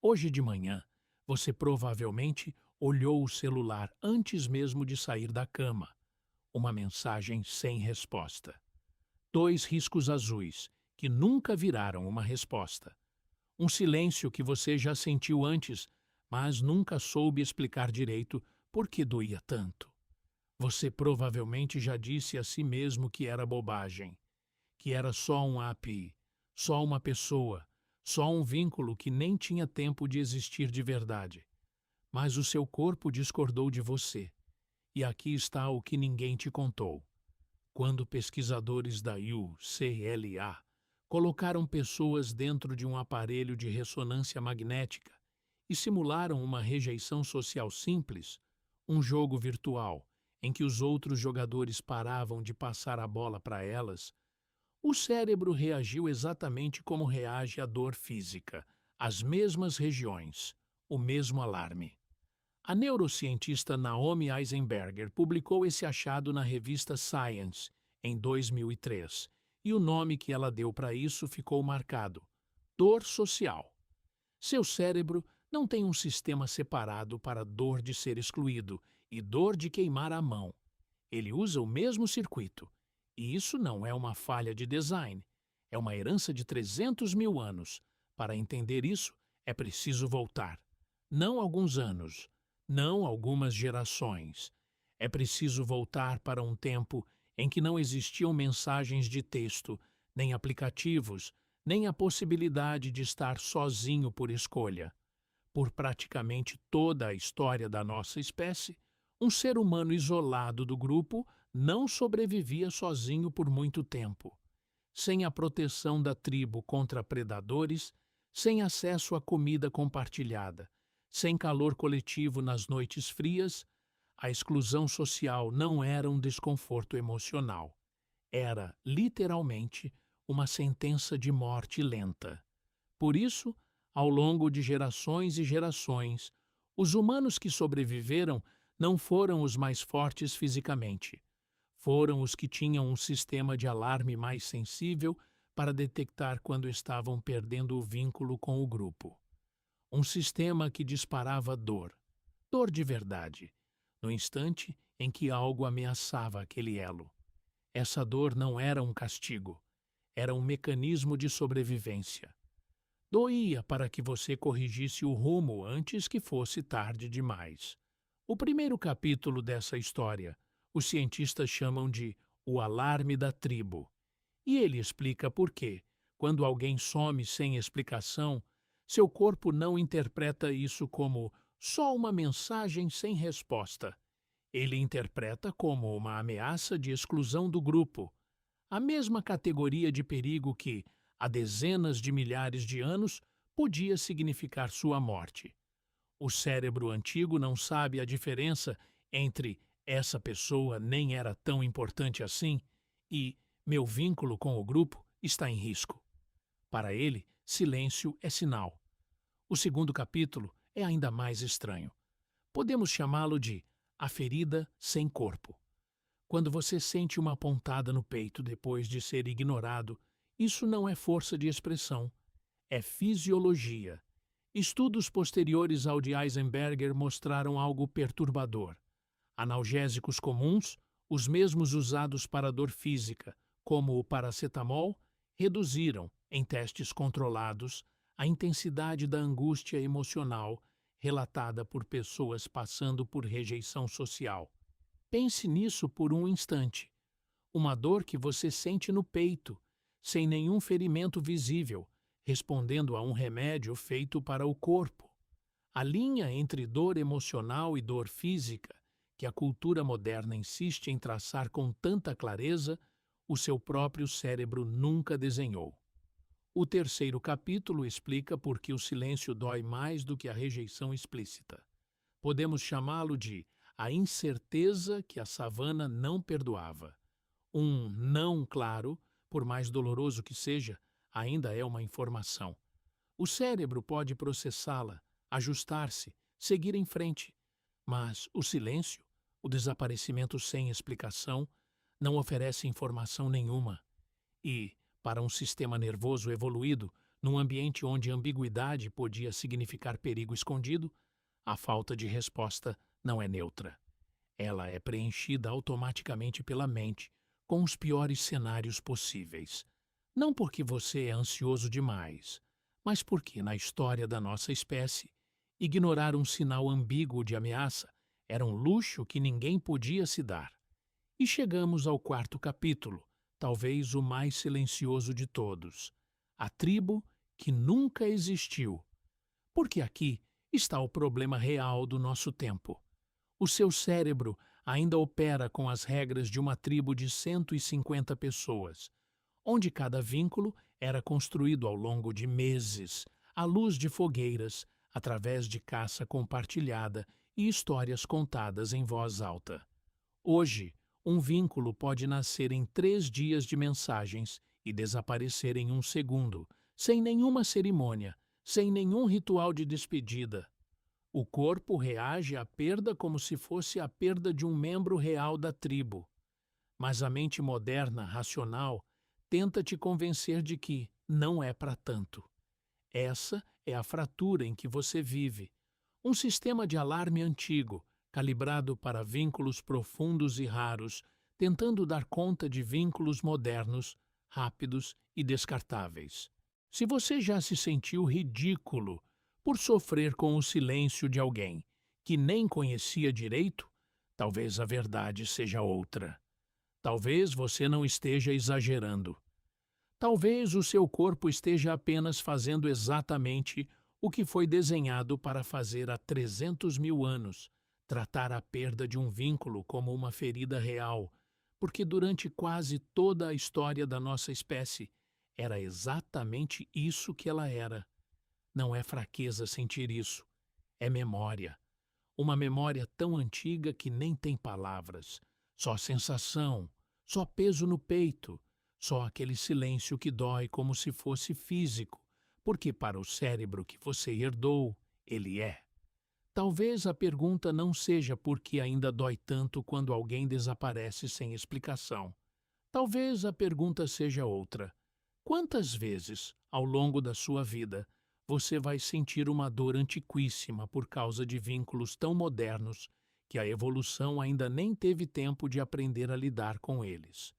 Hoje de manhã, você provavelmente olhou o celular antes mesmo de sair da cama. Uma mensagem sem resposta. Dois riscos azuis que nunca viraram uma resposta. Um silêncio que você já sentiu antes, mas nunca soube explicar direito por que doía tanto. Você provavelmente já disse a si mesmo que era bobagem, que era só um API, só uma pessoa, só um vínculo que nem tinha tempo de existir de verdade. Mas o seu corpo discordou de você. E aqui está o que ninguém te contou. Quando pesquisadores da UCLA colocaram pessoas dentro de um aparelho de ressonância magnética e simularam uma rejeição social simples, um jogo virtual em que os outros jogadores paravam de passar a bola para elas, o cérebro reagiu exatamente como reage à dor física, as mesmas regiões, o mesmo alarme. A neurocientista Naomi Eisenberger publicou esse achado na revista Science em 2003, e o nome que ela deu para isso ficou marcado: dor social. Seu cérebro não tem um sistema separado para dor de ser excluído e dor de queimar a mão. Ele usa o mesmo circuito. E isso não é uma falha de design, é uma herança de 300 mil anos. Para entender isso, é preciso voltar. Não alguns anos, não algumas gerações. É preciso voltar para um tempo em que não existiam mensagens de texto, nem aplicativos, nem a possibilidade de estar sozinho por escolha. Por praticamente toda a história da nossa espécie, um ser humano isolado do grupo não sobrevivia sozinho por muito tempo. Sem a proteção da tribo contra predadores, sem acesso à comida compartilhada, sem calor coletivo nas noites frias, a exclusão social não era um desconforto emocional. Era, literalmente, uma sentença de morte lenta. Por isso, ao longo de gerações e gerações, os humanos que sobreviveram não foram os mais fortes fisicamente. Foram os que tinham um sistema de alarme mais sensível para detectar quando estavam perdendo o vínculo com o grupo. Um sistema que disparava dor, dor de verdade, no instante em que algo ameaçava aquele elo. Essa dor não era um castigo, era um mecanismo de sobrevivência. Doía para que você corrigisse o rumo antes que fosse tarde demais. O primeiro capítulo dessa história, os cientistas chamam de o alarme da tribo. E ele explica por que, quando alguém some sem explicação, seu corpo não interpreta isso como só uma mensagem sem resposta. Ele interpreta como uma ameaça de exclusão do grupo, a mesma categoria de perigo que, há dezenas de milhares de anos, podia significar sua morte. O cérebro antigo não sabe a diferença entre essa pessoa nem era tão importante assim e meu vínculo com o grupo está em risco. Para ele, silêncio é sinal. O segundo capítulo é ainda mais estranho. Podemos chamá-lo de a ferida sem corpo. Quando você sente uma pontada no peito depois de ser ignorado, isso não é força de expressão, é fisiologia. Estudos posteriores ao de Eisenberger mostraram algo perturbador. Analgésicos comuns, os mesmos usados para dor física, como o paracetamol, reduziram, em testes controlados, a intensidade da angústia emocional relatada por pessoas passando por rejeição social. Pense nisso por um instante. Uma dor que você sente no peito, sem nenhum ferimento visível, respondendo a um remédio feito para o corpo. A linha entre dor emocional e dor física, que a cultura moderna insiste em traçar com tanta clareza, o seu próprio cérebro nunca desenhou. O terceiro capítulo explica por que o silêncio dói mais do que a rejeição explícita. Podemos chamá-lo de a incerteza que a savana não perdoava. Um não claro, por mais doloroso que seja, ainda é uma informação. O cérebro pode processá-la, ajustar-se, seguir em frente. Mas o silêncio, o desaparecimento sem explicação, não oferece informação nenhuma. E, para um sistema nervoso evoluído, Num ambiente onde ambiguidade podia significar perigo escondido, a falta de resposta não é neutra. Ela é preenchida automaticamente pela mente com os piores cenários possíveis. Não porque você é ansioso demais, mas porque, na história da nossa espécie, ignorar um sinal ambíguo de ameaça era um luxo que ninguém podia se dar. E chegamos ao quarto capítulo, talvez o mais silencioso de todos: a tribo que nunca existiu. Porque aqui está o problema real do nosso tempo. O seu cérebro ainda opera com as regras de uma tribo de 150 pessoas, onde cada vínculo era construído ao longo de meses, à luz de fogueiras, através de caça compartilhada e histórias contadas em voz alta. Hoje, um vínculo pode nascer em 3 dias de mensagens e desaparecer em um segundo, sem nenhuma cerimônia, sem nenhum ritual de despedida. O corpo reage à perda como se fosse a perda de um membro real da tribo. Mas a mente moderna, racional, tenta te convencer de que não é para tanto. Essa é a fratura em que você vive. Um sistema de alarme antigo, calibrado para vínculos profundos e raros, tentando dar conta de vínculos modernos, rápidos e descartáveis. Se você já se sentiu ridículo por sofrer com o silêncio de alguém que nem conhecia direito, talvez a verdade seja outra. Talvez você não esteja exagerando. Talvez o seu corpo esteja apenas fazendo exatamente o que foi desenhado para fazer há 300 mil anos, tratar a perda de um vínculo como uma ferida real, porque durante quase toda a história da nossa espécie era exatamente isso que ela era. Não é fraqueza sentir isso, é memória. Uma memória tão antiga que nem tem palavras, só sensação, só peso no peito, só aquele silêncio que dói como se fosse físico, porque para o cérebro que você herdou, ele é. Talvez a pergunta não seja por que ainda dói tanto quando alguém desaparece sem explicação. Talvez a pergunta seja outra. Quantas vezes, ao longo da sua vida, você vai sentir uma dor antiquíssima por causa de vínculos tão modernos que a evolução ainda nem teve tempo de aprender a lidar com eles?